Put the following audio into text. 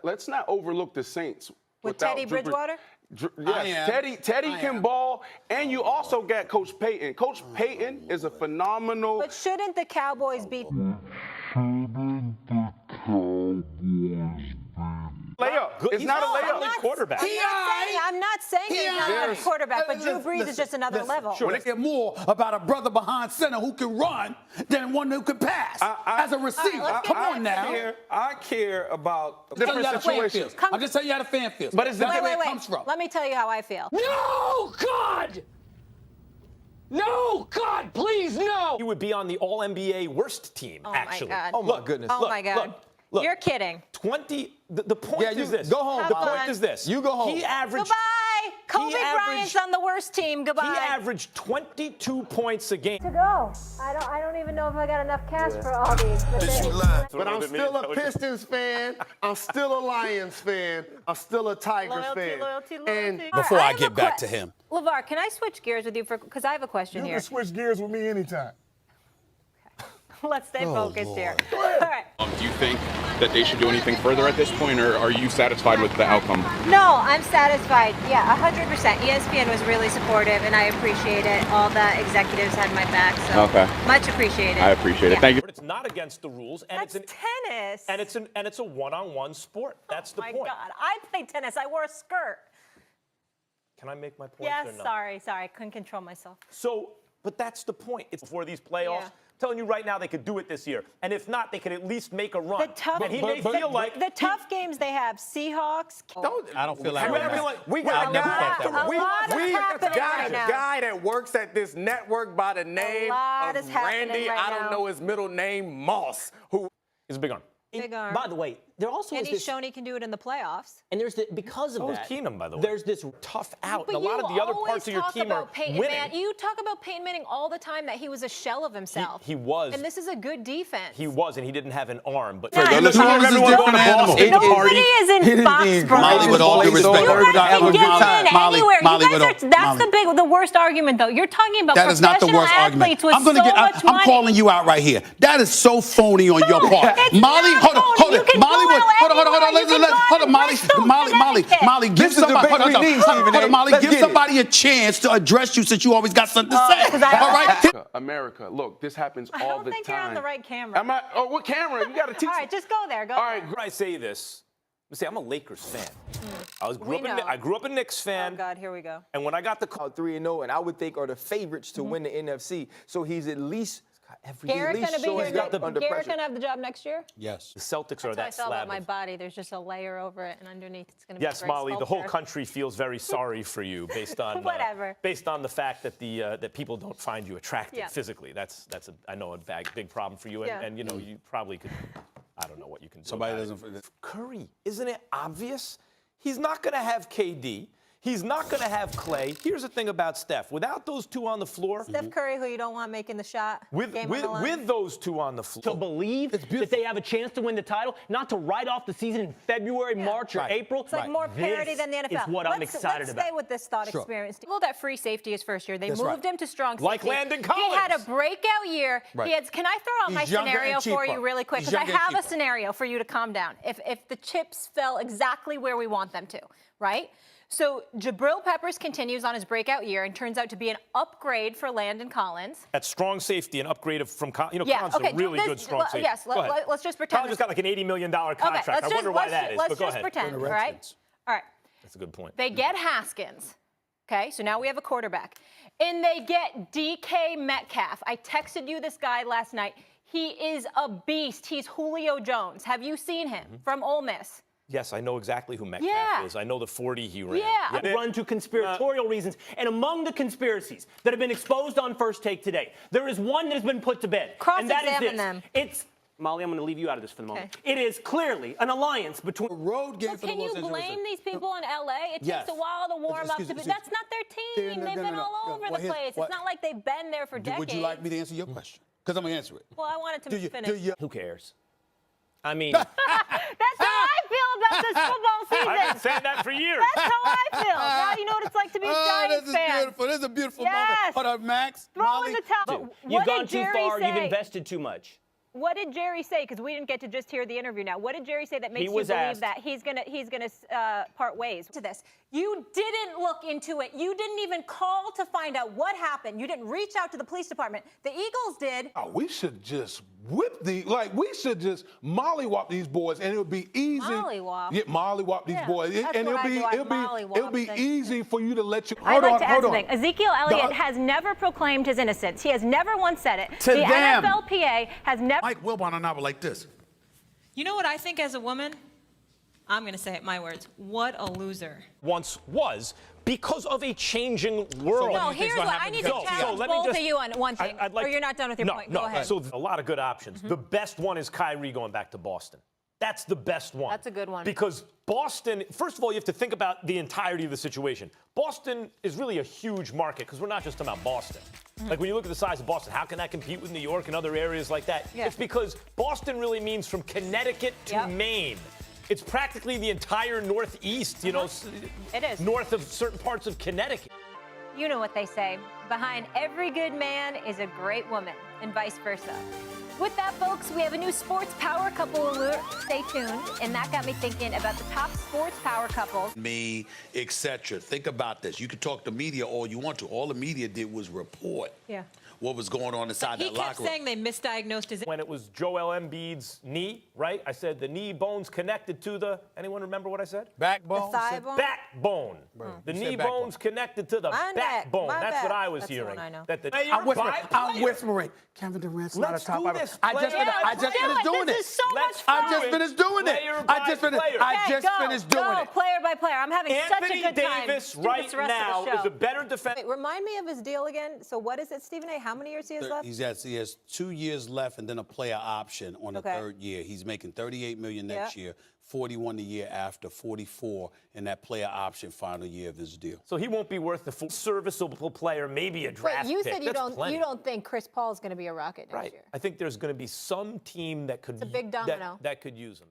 let's not overlook the Saints. With Teddy Bridgewater? Yes, Teddy can ball, and you also got Coach Payton. Coach Payton is a phenomenal. But shouldn't the Cowboys be? Layup. It's not a layup. Quarterback. I'm not saying he's not a quarterback, but Drew Brees is just another level. Sure, they get more about a brother behind center who can run than one who can pass as a receiver. Come on now. I care about different situations. I'll just tell you how the fan feels. But it's where it comes from. Let me tell you how I feel. No, God! No, God, please, no! He would be on the All-NBA worst team, actually. My God. Oh, my goodness. Oh, my God. Look, You're kidding. The point is this. Go home. The point is this. You go home. He averaged. Goodbye. Kobe Bryant's on the worst team. Goodbye. He averaged 22 points a game. To go. I don't even know if I got enough cash for all these. But I'm still a Pistons fan. I'm still a Lions fan. I'm still a Tigers fan. Loyalty. And Before I get back to him. LeVar, can I switch gears with you because I have a question here. you can switch gears with me anytime. Let's stay focused here. All right. Do you think that they should do anything further at this point, or are you satisfied with the outcome? No, I'm satisfied. Yeah, 100%. ESPN was really supportive, and I appreciate it. All the executives had my back, so much appreciated. I appreciate it. Thank you. But it's not against the rules, and That's tennis. and it's a one-on-one sport. That's the point. Oh my God, I play tennis. I wore a skirt. Can I make my point? Yes, or no? sorry. I couldn't control myself. So, but that's the point. It's before these playoffs. I'm telling you right now, they could do it this year, and if not, they could at least make a run. The tough, and he may feel like the tough games they have: Seahawks. I don't feel like we got a guy that works at this network by the name of Randy. I don't know his middle name, Moss, who is a big arm. Big arm. By the way, there also And is he's this. shown he can do it in the playoffs. And there's because of So is that. Keenum, by the way. There's this tough out. But And a lot of the other parts of your team are winning. You talk about Peyton Manning all the time that he was a shell of himself. He was. And this is a good defense. He was, and he didn't have an arm. But Nobody is in Foxborough. Molly, with all due respect, You guys can get in anywhere. That's the worst argument, though. You're talking about that is not the professional worst argument. athletes with so much money. I'm calling you out right here. That is so phony on your part. Molly, hold on. Molly, give somebody a chance to address you since you always got something to say. All right? America, look, this happens all the time. I don't think you're on the right camera. Am I? Oh, what camera? You got to teach me. All right, just go there. Go. All right, when I say this, I'm a Lakers fan. I grew up a Knicks fan. Oh God, here we go. And when I got the call, 3-0, and I would think are the favorites to win the NFC. So he's at least Garrett gonna be here. under Garrett pressure. gonna have the job next year. Yes. the Celtics are that That's how I feel about slab. my body. There's just a layer over it, and underneath it's gonna be. Yes, a great Molly, the whole sculpture. country feels very sorry for you based on Whatever. Based on the fact that that people don't find you attractive Yeah. physically. That's I know a big problem for you, and you know you probably could. I don't know what you can do. Somebody about doesn't. it. Curry, isn't it obvious? He's not going to have KD. He's not going to have Clay. Here's the thing about Steph. Without those two on the floor, Steph Curry, who you don't want making the shot. with those two on the floor, To believe that they have a chance to win the title, not to write off the season in February, March, or April. It's like more parity than the NFL. Is what I'm excited let's about. stay with this thought experience. Well, that free safety his first year. They moved him to strong safety. Like Landon Collins. He had a breakout year. He had. Can I throw out my scenario for you really quick? Because I have a scenario for you to calm down. If the chips fell exactly where we want them to, right? So Jabril Peppers continues on his breakout year and turns out to be an upgrade for Landon Collins. At strong safety, an upgrade from Collins Yeah, is okay, a really good strong safety. Yes, let's just pretend. Collins got like an $80 million contract. Okay, I wonder why that is. Let's But go just ahead. pretend, all right? All right. That's a good point. They get Haskins. Okay, so now we have a quarterback. And they get DK Metcalf. I texted you this guy last night. He is a beast. He's Julio Jones. Have you seen him from Ole Miss? Yes, I know exactly who Metcalf is. I know the 40 he ran. Yeah. Run to conspiratorial reasons. And among the conspiracies that have been exposed on First Take today, there is one that has been put to bed. And that is this. them. It's, Molly, I'm going to leave you out of this for the moment. Okay. It is clearly an alliance between A road game Can you blame these people in LA? It takes a while to warm up. That's not their team. They've been all over the place. It's not like they've been there for decades. Would you like me to answer your question? Because I'm going to answer it. Well, I wanted to finish. Who cares? I mean, That's how I feel about this football season. I've been saying that for years. That's how I feel. Now you know what it's like to be a Giants fan. Beautiful. This is a beautiful moment. Hold on, Max. Throw in the towel. you've gone too far. You've invested too much. What did Jerry say? Because we didn't get to just hear the interview now. What did Jerry say that makes you believe asked, that he's gonna part ways to this? You didn't look into it. You didn't even call to find out what happened. You didn't reach out to the police department. The Eagles did. Oh, we should just we should just mollywop these boys, and it would be easy. Mollywop? Yeah, mollywop these boys, That's and what I do. it'll be easy for you to let you. I'd like to add something. Ezekiel Elliott has never proclaimed his innocence. He has never once said it. To the them. NFLPA has never. Mike Wilbon and I were like this. You know what I think as a woman? I'm going to say it, my words. What a loser. Once was because of a changing world. No, here's what I need to challenge both of you on one thing, or you're not done with your point. Go ahead. So a lot of good options. The best one is Kyrie going back to Boston. That's the best one. That's a good one. Because Boston, first of all, you have to think about the entirety of the situation. Boston is really a huge market because we're not just talking about Boston. Like when you look at the size of Boston, how can that compete with New York and other areas like that? Yeah. It's because Boston really means from Connecticut to Maine. It's practically the entire Northeast, you know, It is. north of certain parts of Connecticut. You know what they say. Behind every good man is a great woman, and vice versa. With that, folks, we have a new sports power couple alert. Stay tuned. And that got me thinking about the top sports power couples. Me, etc. Think about this. You can talk to media all you want to. All the media did was report what was going on inside that He kept locker room. saying they misdiagnosed his. When it was Joel Embiid's knee, right? I said the knee bone's connected to the, anyone remember what I said? Backbone. The thigh bone? Backbone. The knee bone's connected to the My neck, backbone. my That's back. what I was That's the hearing. one I know. That the I'm whispering. Kevin Durant's not a Let's top do five. this, I just player. finished doing This it. is so Let's much fun. I just finished doing it. Player I by just finished. player. I just finished doing Go, it. player by player. I'm having such a Anthony good time. Davis Do this right the rest now of the show. is a better defender. Wait, remind me of his deal again. So what is it, Stephen A? How many years he has left? He has 2 years left and then a player option on the Okay. third year. He's making $38 million next year, 41 the year after, 44 in that player option final year of his deal. So he won't be worth the full serviceable player, maybe a draft Wait, you pick. said you That's plenty. don't think Chris Paul is going to be a Rocket next Right. year. I think there's going to be some team that could It's a big domino. that could use him.